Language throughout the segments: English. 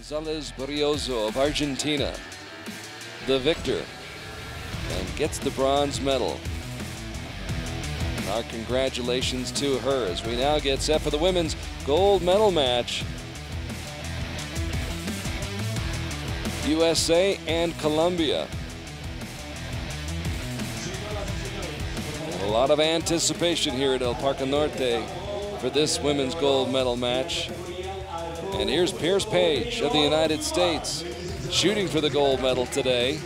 Gonzalez Barrioso of Argentina, the victor, and gets the bronze medal. Our congratulations to her as we now get set for the women's gold medal match. USA and Colombia. A lot of anticipation here at El Parque Norte for this women's gold medal match. And here's Paige Pearce of the United States shooting for the gold medal today.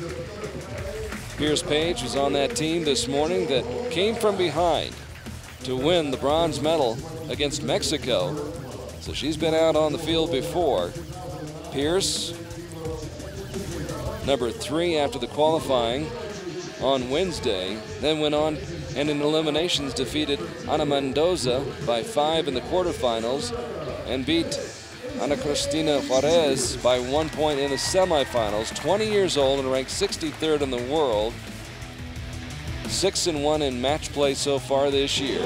Paige Pearce was on that team this morning that came from behind to win the bronze medal against Mexico. So she's been out on the field before. Pearce, number 3 after the qualifying on Wednesday, then went on and in eliminations defeated Ana Mendoza by 5 in the quarterfinals and beat Ana Cristina Juarez by 1 point in the semifinals. 20 years old and ranked 63rd in the world. 6-1 in match play so far this year.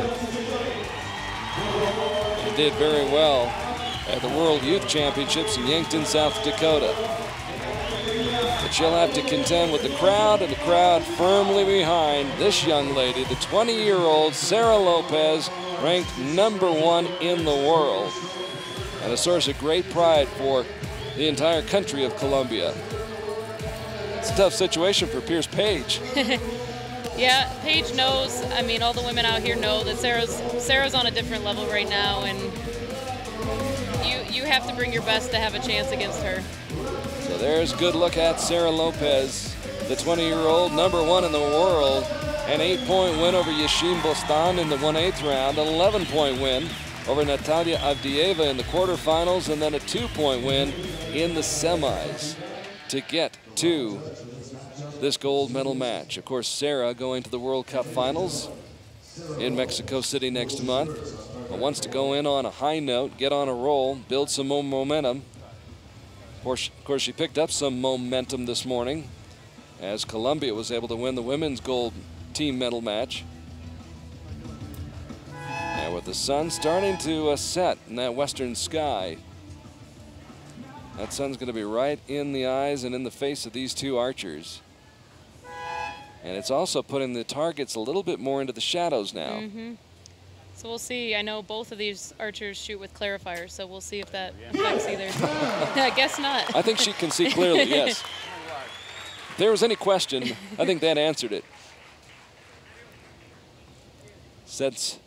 And did very well at the World Youth Championships in Yankton, South Dakota. But she'll have to contend with the crowd, and the crowd firmly behind this young lady, the 20-year-old Sara Lopez, ranked number 1 in the world, and a source of great pride for the entire country of Colombia. It's a tough situation for Paige Pearce. Yeah, Paige knows. I mean, all the women out here know that Sara's on a different level right now, and you have to bring your best to have a chance against her. So there's a good look at Sara Lopez, the 20-year-old, number 1 in the world. An 8-point win over Yashin Bostan in the 1/8 round, an 11-point win over Natalia Avdieva in the quarterfinals, and then a 2-point win in the semis to get to this gold medal match. Of course, Sara going to the World Cup finals in Mexico City next month, but wants to go in on a high note, get on a roll, build some more momentum. Of course, she picked up some momentum this morning as Colombia was able to win the women's gold team medal match. And with the sun starting to set in that western sky, that sun's going to be right in the eyes and in the face of these two archers. And it's also putting the targets a little bit more into the shadows now. So we'll see. I know both of these archers shoot with clarifiers, so we'll see if that affects either. I guess not. I think she can see clearly, yes. If there was any question, I think that answered it. Sets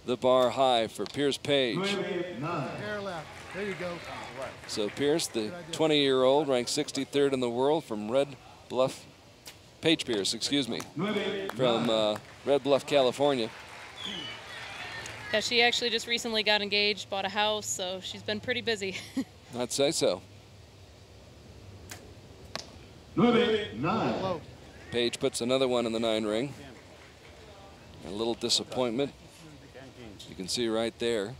the bar high for Paige Pearce. There you go. So Pearce, the 20-year-old, ranked 63rd in the world from Red Bluff. Paige Pearce, excuse me, from Red Bluff, California. Yeah, she actually just recently got engaged, bought a house, so she's been pretty busy. I'd say so. 9. Paige puts another one in the 9 ring. A little disappointment. You can see right there.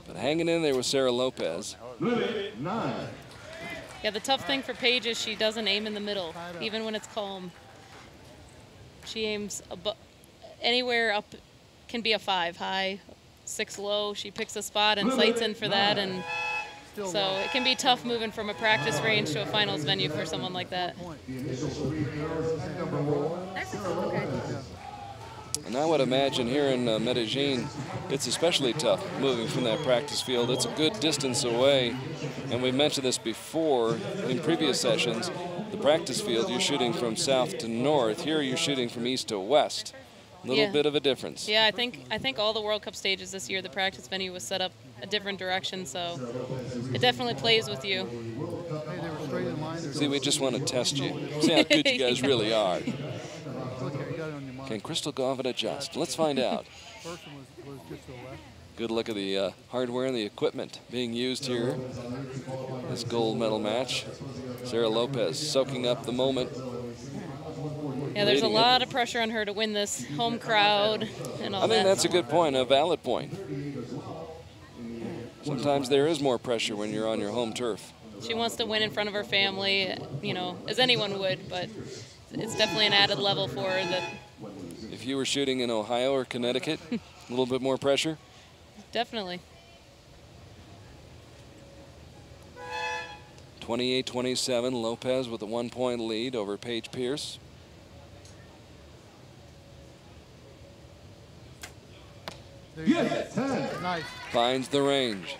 But hanging in there with Sara Lopez. 9. Yeah, the tough thing for Paige is she doesn't aim in the middle, even when it's calm. She aims anywhere up. Can be a 5 high, 6 low. She picks a spot and sights in for that, and so it can be tough moving from a practice range to a finals venue for someone like that. And I would imagine here in Medellin, it's especially tough moving from that practice field. It's a good distance away, and we mentioned this before in previous sessions. The practice field, you're shooting from south to north. Here you're shooting from east to west. Little bit of a difference. Yeah, I think all the World Cup stages this year, the practice venue was set up a different direction, so it definitely plays with you. See, we just want to test you. See how good you guys really are. Can Crystal Govan adjust? Let's find out. Good look at the hardware and the equipment being used here. This gold medal match. Sara Lopez soaking up the moment. Yeah, there's a lot of pressure on her to win this home crowd and all that. I think that's a good point, a valid point. Sometimes there is more pressure when you're on your home turf. She wants to win in front of her family, you know, as anyone would, but it's definitely an added level for her. That if you were shooting in Ohio or Connecticut, a little bit more pressure? Definitely. 28-27, Lopez with a 1-point lead over Paige Pearce. There you go. Nice. Finds the range.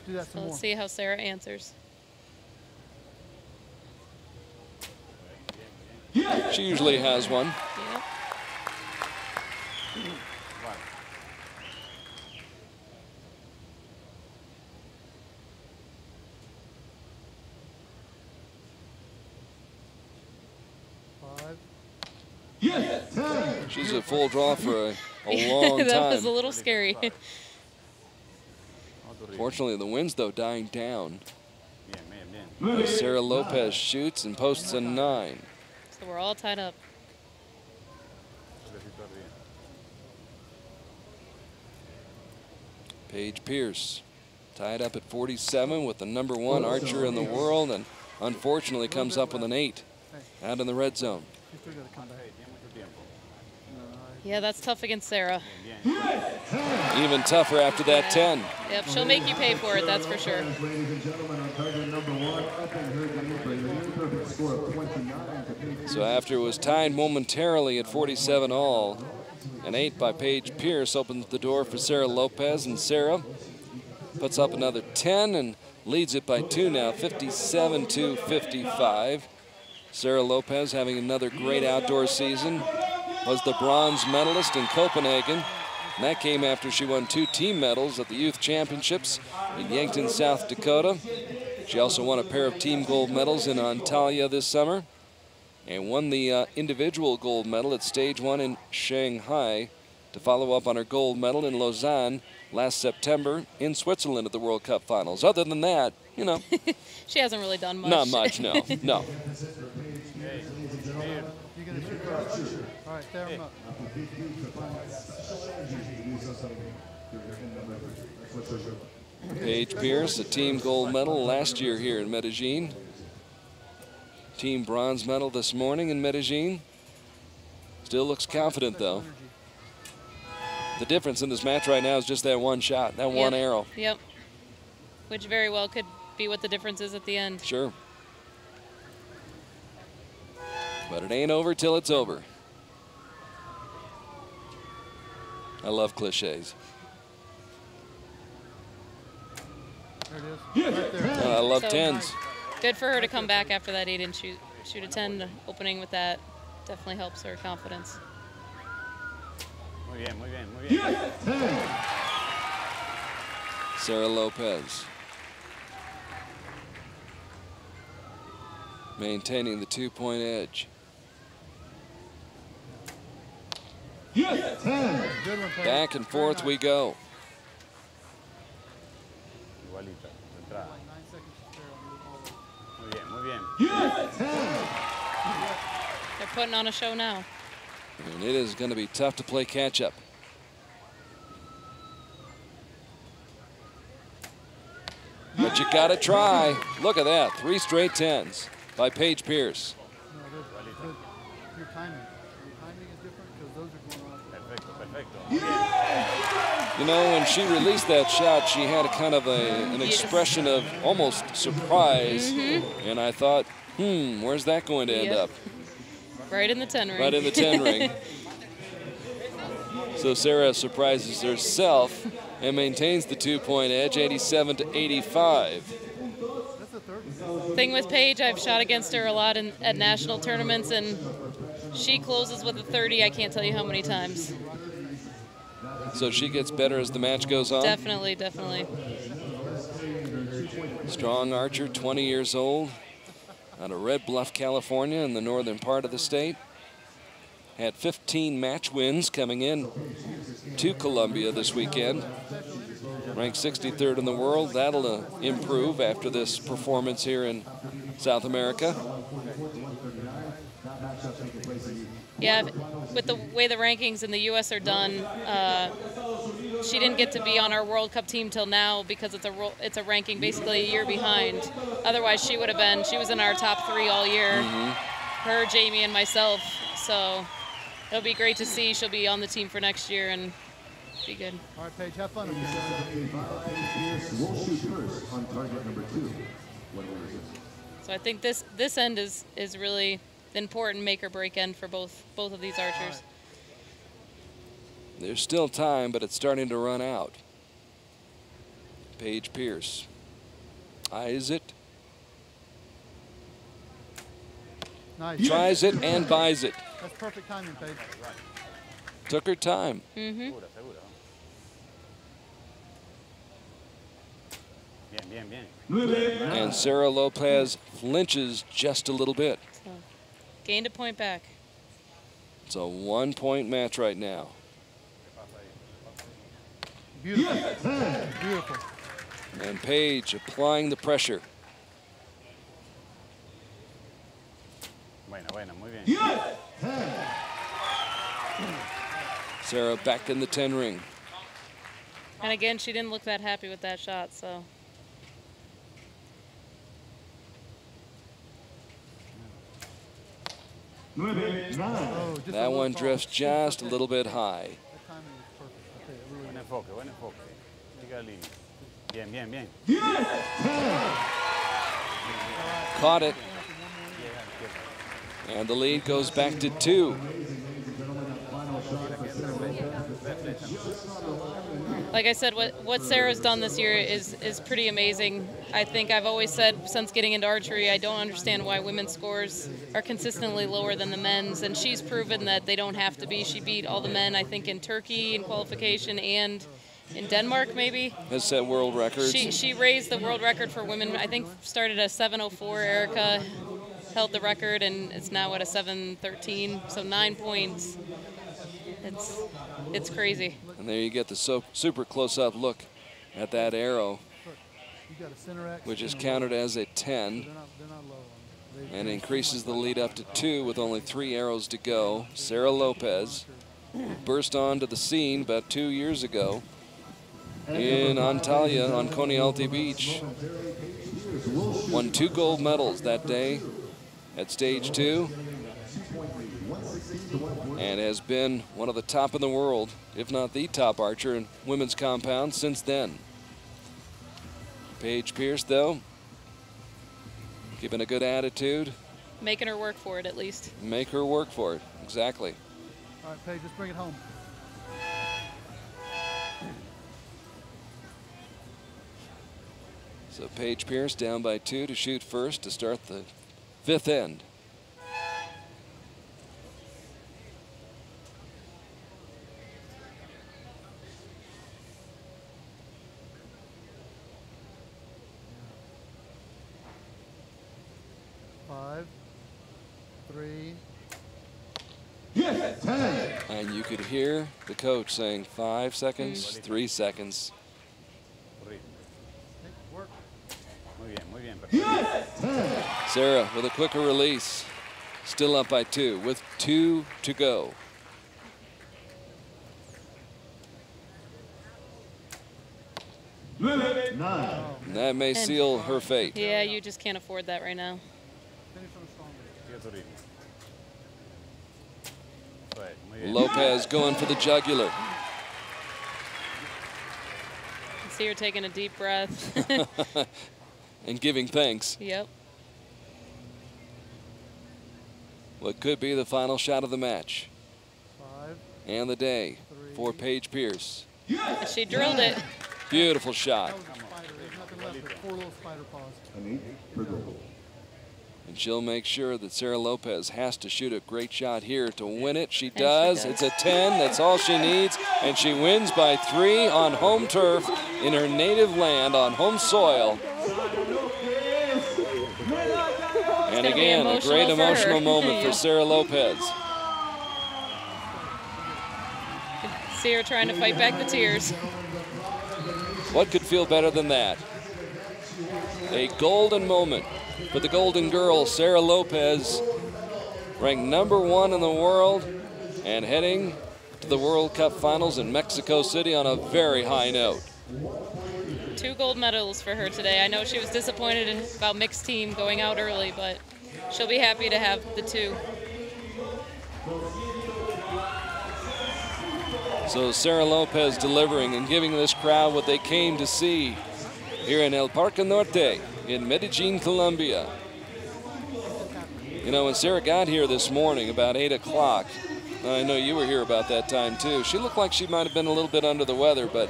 Do that some So more. let's see how Sara answers. She usually has one. Yep. She's a full draw for a long time. That was a little scary. Fortunately, the wind's, though, dying down. Sara Lopez shoots and posts a 9. So we're all tied up. Paige Pearce tied up at 47 with the #1 archer in the world, and unfortunately comes up with an 8 out in the red zone. You still gotta come back. Yeah, that's tough against Sara. Even tougher after that 10. Yep, she'll make you pay for it, that's for sure. Ladies and gentlemen, on target #1, up and heard the near perfect score of 29 to Paige. So after it was tied momentarily at 47 all, an 8 by Paige Pearce opens the door for Sara Lopez, and Sara puts up another 10 and leads it by 2 now, 57-55. Sara Lopez having another great outdoor season. Was the bronze medalist in Copenhagen. And that came after she won 2 team medals at the Youth Championships in Yankton, South Dakota. She also won a pair of team gold medals in Antalya this summer and won the individual gold medal at Stage 1 in Shanghai to follow up on her gold medal in Lausanne last September in Switzerland at the World Cup Finals. Other than that, you know. She hasn't really done much. Not much, no, no. You're gonna shoot first. All right, tear them up. Paige Pearce, a team gold medal last year here in Medellin. Team bronze medal this morning in Medellin. Still looks confident, though. The difference in this match right now is just that one shot, that one arrow. Yep. Which very well could be what the difference is at the end. Sure. But it ain't over till it's over. I love cliches. There it is. Right there. I love So 10s. Good for her to come back after that 8 and shoot a 10 opening with that. Definitely helps her confidence. Muy bien, muy bien, muy bien. Sara Lopez. Maintaining the 2-point edge. Good one, Paige. Back and forth we go. Igualita, entrada. 9 seconds to spare on Muy bien, muy bien. They're putting on a show now. And it is going to be tough to play catch up. But you got to try. Look at that. 3 straight 10s by Paige Pearce. No, good. Your timing. Your timing is different because those are going on. Perfecto, perfecto. You know, when she released that shot, she had a kind of an expression of almost surprise. And I thought, where's that going to end up? Right in the 10 ring. Right in the 10 ring. So Sara surprises herself and maintains the 2-point edge, 87-85. That's the third. Thing with Paige, I've shot against her a lot at national tournaments, and she closes with a 30. I can't tell you how many times. So she gets better as the match goes on. Definitely, definitely. Strong archer, 20 years old, out of Red Bluff, California, in the northern part of the state. Had 15 match wins coming in to Colombia this weekend. Ranked 63rd in the world. That'll improve after this performance here in South America. Yeah, with the way the rankings in the U.S. are done, she didn't get to be on our World Cup team till now because it's a ranking basically a year behind. Otherwise, she would have been. She was in our top 3 all year. Her, Jamie, and myself. So it'll be great to see. She'll be on the team for next year and be good. All right, Paige, have fun. Paige Pearce will shoot first on target #2. So I think this end is really the important make or break end for both of these archers. There's still time, but it's starting to run out. Paige Pearce eyes it, Nice. tries it, and buys it. That's perfect timing, Paige. Took her time. Mm-hmm. Seguro, seguro. Bien, bien, bien. And Sara Lopez flinches just a little bit. So, gained a point back. It's a 1-point match right now. Beautiful. Beautiful. And Paige applying the pressure. Buena, buena, muy bien. Sara back in the 10 ring. And again, she didn't look that happy with that shot, so. Oh, just a That little one tall. drifts just a little bit high. That timing was perfect. Okay, it really Buen was. enfoque, buen enfoque. Siga la línea. Bien, bien, bien. Caught it. And the lead goes back to 2. Like I said, what Sarah's done this year is pretty amazing. I think I've always said since getting into archery, I don't understand why women's scores are consistently lower than the men's, and she's proven that they don't have to be. She beat all the men, I think, in Turkey in qualification and in Denmark, maybe. Has set world records. She raised the world record for women. I think started at 7:04. Erica held the record, and it's now at a 7:13. So 9 points. It's crazy. And there you get the super close-up look at that arrow, You got a center X which is and a counted low. as a 10, They're not low on them. and increases the lead up to 2 with only 3 arrows to go. Sara Lopez burst onto the scene about 2 years ago in Antalya on Coney Alti Beach. Won 2 gold medals that day at stage 2, and has been one of the top in the world, if not the top archer in women's compound since then. Paige Pearce, though, keeping a good attitude. Making her work for it, at least. Make her work for it, exactly. All right, Paige, let's bring it home. So Paige Pearce down by 2 to shoot first to start the 5th end. Five, 3. And you could hear the coach saying 5 seconds, 3 seconds. Hey, work. Muy bien, perfecto. Sara with a quicker release. Still up by 2 with 2 to go. And that may seal her fate. Yeah, you just can't afford that right now. Finish on a strong one. Siga tu ritmo. Eso es, muy bien. Lopez going for the jugular. See her taking a deep breath. And giving thanks. Yep. What could be the final shot of the match 5, and the day for Paige Pearce. She drilled it. Beautiful shot. that was a spider. There's nothing left but 4 little spider paws. And she'll make sure that Sara Lopez has to shoot a great shot here to win it. She she does. does. It's a 10. That's all she needs. And she wins by 3 on home turf in her native land on home soil. And gonna be again, a great emotional for her. emotional moment for Yeah. Sara Lopez. See her trying to fight back the tears. What could feel better than that? A golden moment for the Golden Girl, Sara Lopez, ranked #1 in the world and heading to the World Cup Finals in Mexico City on a very high note. 2 gold medals for her today. I know she was disappointed about mixed team going out early, but she'll be happy to have the 2. So Sara Lopez delivering and giving this crowd what they came to see here in El Parque Norte. in Medellin, Colombia. You know, when Sara got here this morning about 8 o'clock, I know you were here about that time too, she looked like she might have been a little bit under the weather, but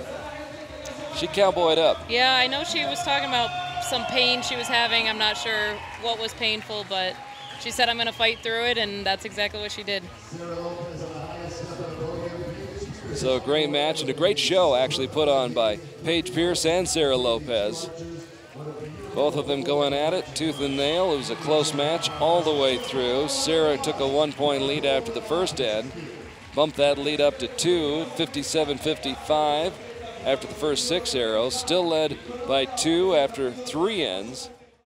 she cowboyed up. Yeah, I know she was talking about some pain she was having. I'm not sure what was painful, but she said, I'm going to fight through it, and that's exactly what she did. So a great match and a great show actually put on by Paige Pearce and Sara Lopez. Both of them going at it, tooth and nail. It was a close match all the way through. Sara took a 1-point lead after the first end, bumped that lead up to 2, 57-55 after the first 6 arrows. Still led by 2 after 3 ends.